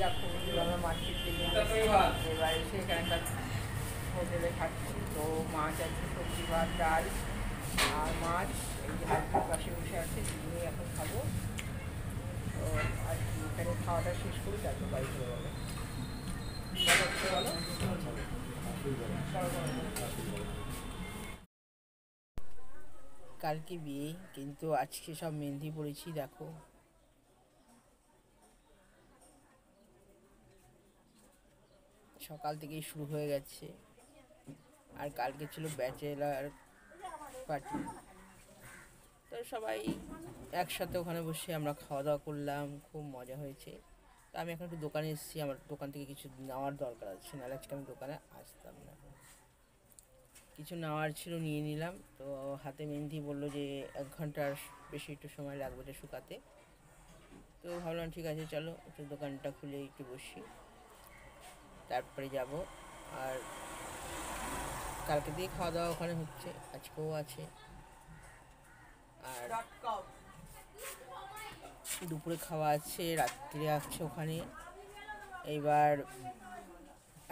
দেখো আমরা মার্কেট থেকে এবার এসে এখানে একটা হোটেলে খাচ্ছি। তো মাছ আছে, সবজি ভাত, ডাল আর মাছ। এই যে হাতের পাশে বসে আছে, দুজনেই এখন খাবো। তো আর কি এখানে খাওয়াটা শেষ করি, তারপর বাড়ি চলে যাবে। কালকে বিয়ে, কিন্তু আজকে সব মেহেন্দি পড়েছি। দেখো সকাল থেকেই শুরু হয়ে গেছে। আর কালকে ছিল ব্যাচেলার পার্টি, তো সবাই একসাথে ওখানে বসে আমরা খাওয়া দাওয়া করলাম, খুব মজা হয়েছে। তো আমি এখন একটু দোকানে এসেছি, আমার দোকান থেকে কিছু নেওয়ার দরকার আছে, নাহলে আজকে আমি দোকানে আসতাম না। কিছু নেওয়ার ছিল, নিয়ে নিলাম। তো হাতে মেহেন্দি বললো যে 1 ঘন্টার বেশি একটু সময় লাগবে এটা শুকাতে। তো ভাবলাম ঠিক আছে, চলো একটু দোকানটা খুলে একটু বসি, তারপরে যাব। আর কালকে দিয়ে খাওয়া দাওয়া ওখানে হচ্ছে, আজকেও আছে। আর দুপুরে খাওয়া আছে, রাত্রে আছে ওখানে। এইবার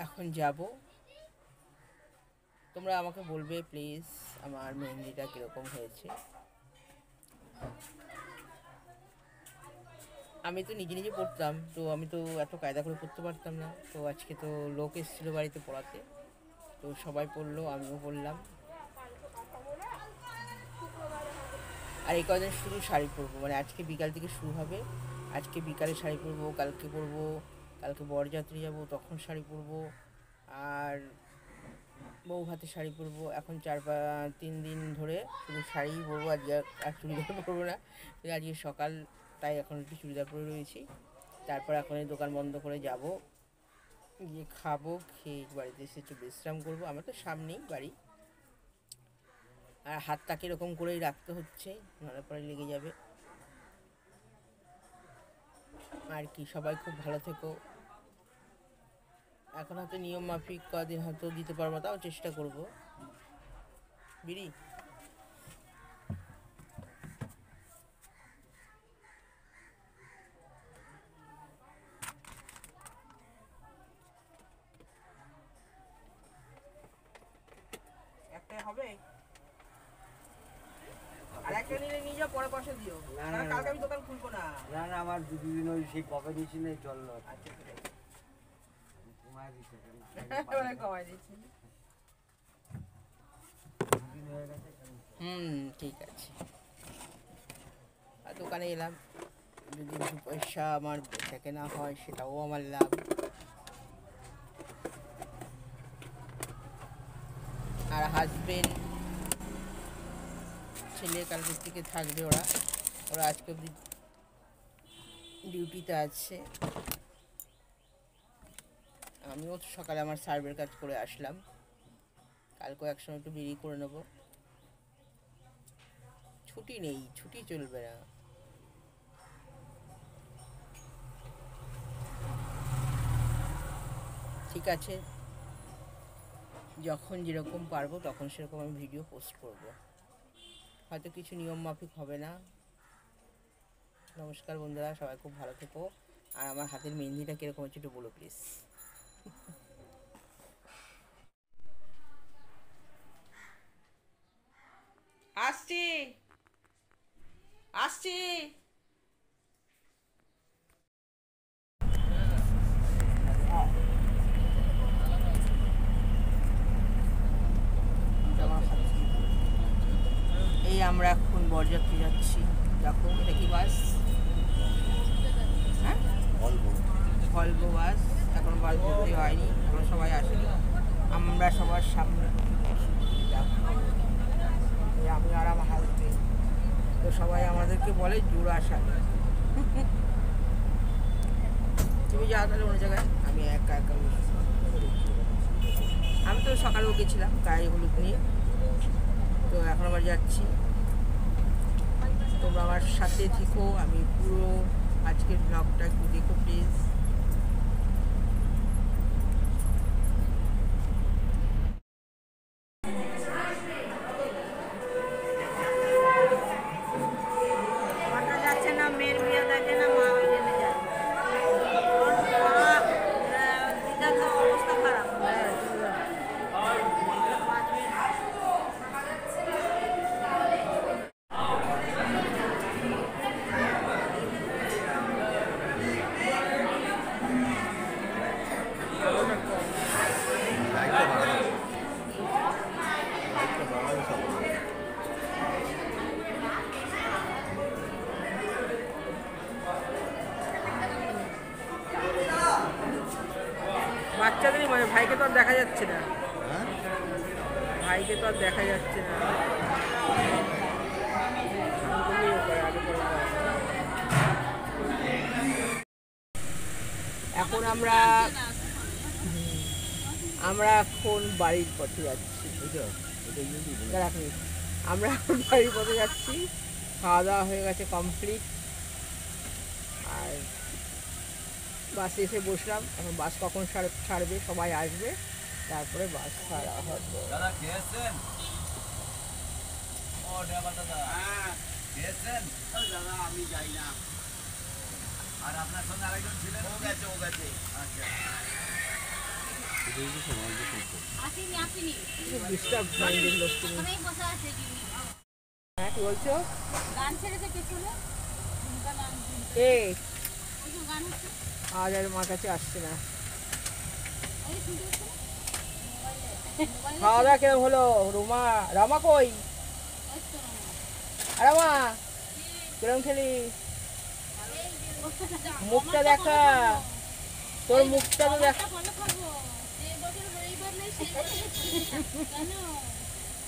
এখন যাব। তোমরা আমাকে বলবে প্লিজ আমার মেহেন্দিটা কীরকম হয়েছে। আমি তো নিজে নিজে পড়তাম, তো আমি তো এত কায়দা করে পড়তে পারতাম না। তো আজকে তো লোক এসেছিলো বাড়িতে পড়াতে, তো সবাই পড়লো, আমিও পড়লাম। আর এই কদিন শুধু শাড়ি পরবো, মানে আজকে বিকাল থেকে শুরু হবে। আজকে বিকালে শাড়ি পরবো, কালকে পরবো, কালকে বরযাত্রী যাব তখন শাড়ি পরবো, আর বউ হাতে শাড়ি পরবো। এখন 3 দিন ধরে শুধু শাড়িই পরবো, আজকে আর চুড়িদার পরবো না। আজকে সকাল, তাই এখন একটু চুড়িদার পরে রয়েছি। তারপর এখন এই দোকান বন্ধ করে যাব, গিয়ে খাবো, খেয়ে বাড়িতে এসে একটু বিশ্রাম করবো। আমার তো সামনেই বাড়ি। আর হাতটাকে এরকম করেই রাখতে হচ্ছে, নাহলে পরে লেগে যাবে। আর কি, সবাই খুব ভালো থেকো। এখন হয়তো নিয়ম মাফিক কদিন হয়তো দিতে পারবো, তাও চেষ্টা করবো। বিড়ি একটা হবে, আর একটা নিলে নিয়ে যাও, পরে পয়সা দিও। না কালকে আমি দোকান খুলবো না। না না, আমার দুদিন ওই সেই কবে দিয়েছি না, জল আচ্ছা কমায় দিচ্ছে কমাই দিচ্ছি। হয়ে গেছে। ঠিক আছে। আর দোকানে এলাম, যদি 2 পয়সা আমার বেচা কেনা হয় সেটাও আমার লাভ। আর হাজবেন্ড ছেলে কালকের থেকে থাকবে, ওরা আজকে অবধি ডিউটিতে আছে। আমিও সকালে আমার সার্ভের কাজ করে আসলাম, কালকেও একসময় একটু বেরিয়ে করে নেব। ছুটি নেই, ছুটি চলবে না। ঠিক আছে, যখন যেরকম পারবো তখন সেরকম আমি ভিডিও পোস্ট করব। হয়তো কিছু নিয়ম মাফিক হবে না। নমস্কার বন্ধুরা, সবাই খুব ভালো থেকো। আর আমার হাতের মেহেন্দিটা কীরকম হচ্ছে একটু বলো প্লিজ। আসছি আসছি। এই আমরা এখন বরযাত্রী যাচ্ছি। দেখো এটা কি বাস? হ্যাঁ, ভলভো বাস। এখন বাস ভর্তি হয়নি, এখন সবাই আসেনি। আমরা সবার সামনে আমি আর আমার হাজবেন্ড। তো সবাই আমাদেরকে বলে জোড়াসাঁক। তুমি যাও তাহলে অন্য জায়গায়, আমি একা একা বসে। আমি তো সকালেও গেছিলাম গায়ে হলুদ নিয়ে, তো এখন আবার যাচ্ছি। তোমরা আমার সাথে থেকো, আমি পুরো আজকের ব্লগটা একটু দেখো প্লিজ। যাচ্ছে না, মেয়ের বিয়ে দেখে না, মা দেখা যাচ্ছে না, হ্যাঁ ভাইকে তো আর দেখা যাচ্ছে না। আমি বললেই ও করে, আগে পরে করে। এখন আমরা এখন বাড়ির পথে যাচ্ছি। দাঁড়া এক মিনিট। আমরা এখন বাড়ির পথে যাচ্ছি, খাওয়া দাওয়া হয়ে গেছে কমপ্লিট, আর বাসে এসে বসলাম। এখন বাস কখন ছাড়বে, সবাই আসবে, তারপরে বাস ছাড়া হবে। দাদা খেয়েছেন? ও ড্রাইভার দাদা, খেয়েছেন? দাদা আমি যাই না। আর আপনার সঙ্গে আরেকজন ছিলেন? ও গেছে। আচ্ছা। আসেনি। ডিস্টার্ব মাইন্ডের লোক তুমি। ওখানেই বসে আছে দিদি। হ্যাঁ কি বলছো? গান ছেড়েছে পেছনে। ঝুমকা গান, এ ওই যে গান হচ্ছে। আজ আর মার কাছে আসছে না। ওই শুনতে হচ্ছে না? মোবাইলে। খাওয়া দাওয়া কিরম হলো? রামা কই? ওই তো না। রামা কিরম খেলি? মুখটা দেখা, তোর মুখটা তো দেখ। আমারটা ভালো খাবো। যে বছর রবিবার নেই সেই বছর কেন?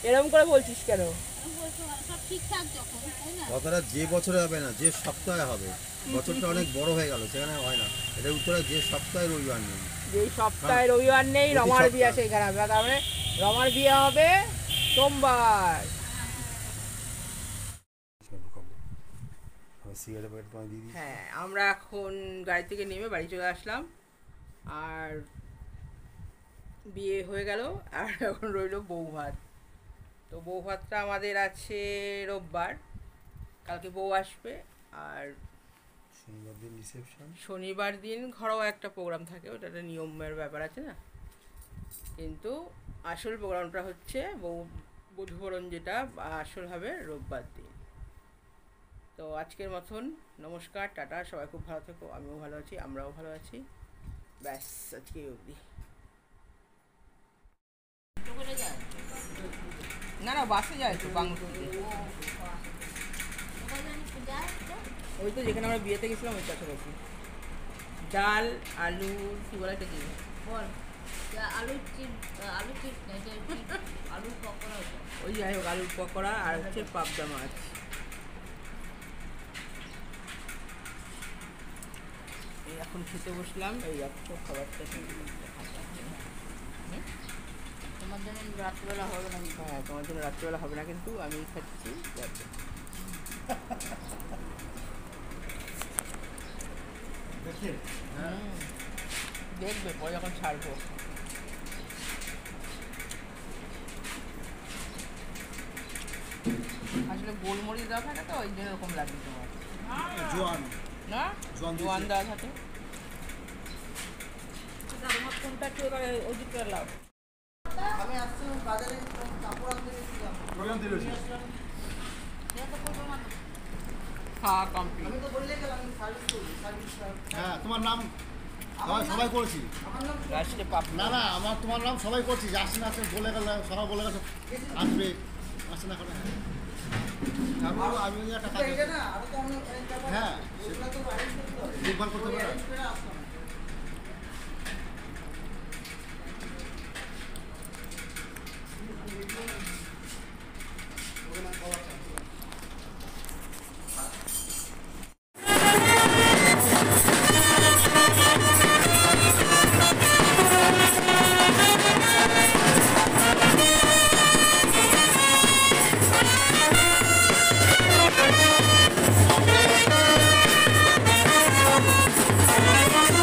এরকম করে বলছিস কেন? আমি বলছি সব ঠিকঠাক যখন, তাই না? কথাটা যে বছরে হবে না, যে সপ্তাহে হবে। বছরটা অনেক বড় হয়ে গেল, সেখানে হয় না। এটা উত্তরে যে সপ্তাহে রবিবার নেই। যে সপ্তাহে রবিবার নেই, প্রতি রমার বিয়ে সপ্তাহে। আছে এখানে হবে, তার মানে রমার বিয়ে হবে সোমবার। সিগারেট প্যাকেট তোমায় দিয়ে দিই। হ্যাঁ, আমরা এখন গাড়ি থেকে নেমে বাড়ি চলে আসলাম, আর বিয়ে হয়ে গেল, আর এখন রইলো বউ ভাত। তো বউ ভাতটা আমাদের আছে রোববার, কালকে বউ আসবে, আর শনিবার দিন রিসেপশন। শনিবার দিন ঘরোয়া একটা প্রোগ্রাম থাকে, ওটা একটা নিয়মের ব্যাপার আছে না, কিন্তু আসল প্রোগ্রামটা হচ্ছে বধূবরণ, যেটা আসল হবে রোববার দিন। তো আজকের মতন নমস্কার, টাটা, সবাই খুব ভালো থেকো, আমিও ভালো আছি, আমরাও ভালো আছি, ব্যাস আজকে অবধি। চলে যায়। না না, বাসে যায় তো বাংলাদেশে, কোথায় জানি যায় তো? ওই তো যেখানে আমরা বিয়েতে গেছিলাম ওই কাছাকাছি। ডাল, আলু, কি বলে এটা কি? বল। আলুর চিপস না, এটা কি? আলুর পকোড়া ওটা। ওই যাই হোক, আলুর পকোড়া আর হচ্ছে পাবদা মাছ। এই এখন খেতে বসলাম, এই একটু খাবারটা তোমার জন্য রাত্রিবেলা হবে না। হ্যাঁ, তোমার জন্য রাত্রিবেলা হবে না, কিন্তু আমি খাচ্ছি। দেখবে পরে যখন ছাড়বো। আসলে গোলমরিচ দেওয়া থাকে তো, ওই জন্য এরকম লাগবে তোমার জোয়ান না, জোয়ান জোয়ান দিয়েছে। দেওয়া থাকে। তোমার কোনটা একটু এবার ওই দিকটা লাও। আমি আসছিলাম বাজারে, কাপড় আনতে গেছিলাম। সে তো করবো না। খাওয়া কমপ্লিট। আমি তো বললে গেলাম আমি সার্ভিস করি, হ্যাঁ, তোমার নাম সবাই করেছি। আমার নাম লাস্টে পাপড়ি। না না, তোমার নাম সবাই করছি। আসছে না, আসছে বলে গেল, সবাই বলে গেছে আসবে, আসছে না করে। আমি একটা কাজ এটা না, আরো তো অনেক ব্যাপার হ্যাঁ, আছে। ওগুলো তো arrange করতে হবে। দেখভাল করতে পারে। arrange করে আসতে হবে। Thank you.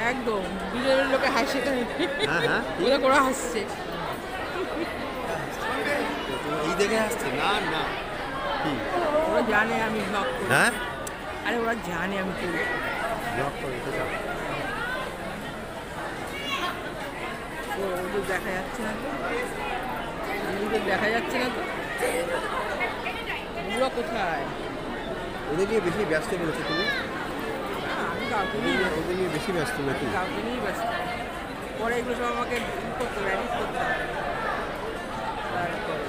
একদম দুজনের লোকে হাসছে এখানে হ্যাঁ হ্যাঁ ওরা করে হাসছে এই দেখে আসছে না না কি ওরা জানে আমি ব্লগ করি হ্যাঁ আরে ওরা জানে আমি করি ব্লগ করে তো যাও। ওদের দেখা যাচ্ছে না তো ওদের দেখা যাচ্ছে না তো ওরা কোথায় ওদের নিয়ে বেশি ব্যস্ত বলেছো তুমি না, আমি কাউকে নিয়ে ওদের নিয়ে বেশি ব্যস্ত নাকি কাউকে নিয়েই ব্যস্ত পরে এগুলো সব আমাকে করতে হবে edit করতে হবে তারপরে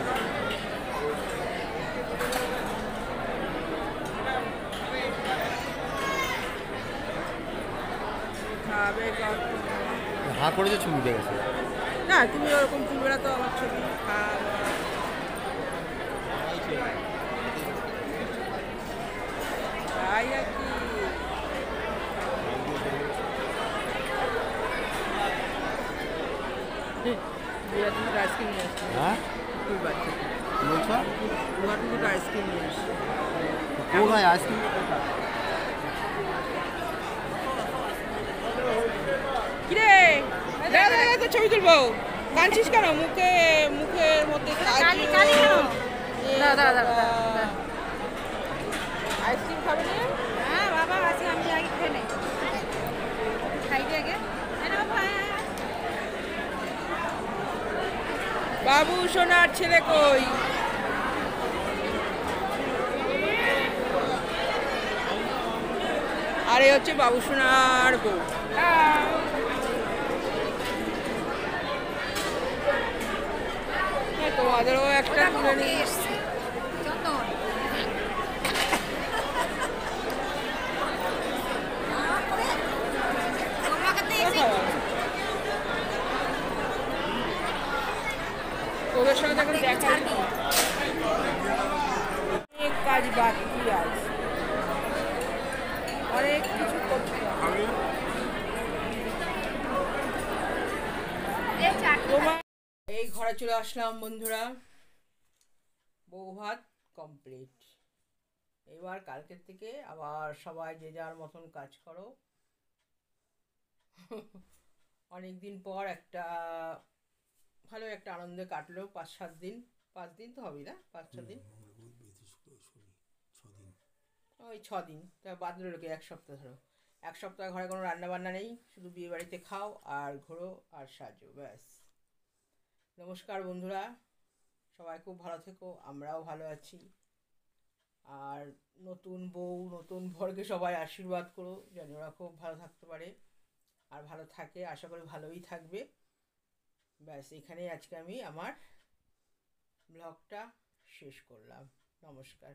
খাবে কখন? হাঁ করে যে ছবি উঠে গেছে না তুমি ওরকম তুলবে না তো আমার ছবি খাওয়া তাই আর কি বিরাট দুটো আইসক্রিম নিয়ে আসছি হ্যাঁ তুই বাচ্চা কি বলছো বিরাট দুটো আইসক্রিম নিয়ে আসছি কোথায় আইসক্রিম কিরে দাঁড়া দাঁড়া তো ছবি তুলবো কাঁদছিস কেন মুখের মধ্যে কালি কালি কেন দাঁড়া দাঁড়া দাঁড়া আইসক্রিম খাবে না হ্যাঁ বাবা আছে আমি আগে খেয়ে নেই খাইতে আগে আরে বাবা বাবু সোনার ছেলে কই আরে হচ্ছে বাবু সোনার বউ হ্যাঁ, তোমাদেরও একটা তুলে নিয়ে এসছি চন্দন ওদের সঙ্গে যখন দেখা অনেক কাজ বাকি আছে অনেক কিছু করতে হবে তোমার এই ঘরে চলে আসলাম বন্ধুরা বউ ভাত কমপ্লিট এবার কালকের থেকে আবার সবাই যে যার মতন কাজ করো অনেক দিন পর একটা ভালো একটা আনন্দে কাটলো 5-7 দিন 5 দিন তো হবে না 5-6 দিন ওই 6 দিন তা বাদ দিল লোকে 1 সপ্তাহ ধরো 1 সপ্তাহ ঘরে কোনো রান্না বান্না নেই শুধু বিয়ে বাড়িতে খাও আর ঘোরো আর সাজো ব্যাস নমস্কার বন্ধুরা সবাই খুব ভালো থেকো আমরাও ভালো আছি আর নতুন বউ নতুন বরকে সবাই আশীর্বাদ করো যেন ওরা খুব ভালো থাকতে পারে আর ভালো থাকে আশা করি ভালোই থাকবে ব্যাস এখানেই আজকে আমি আমার ব্লগটা শেষ করলাম নমস্কার।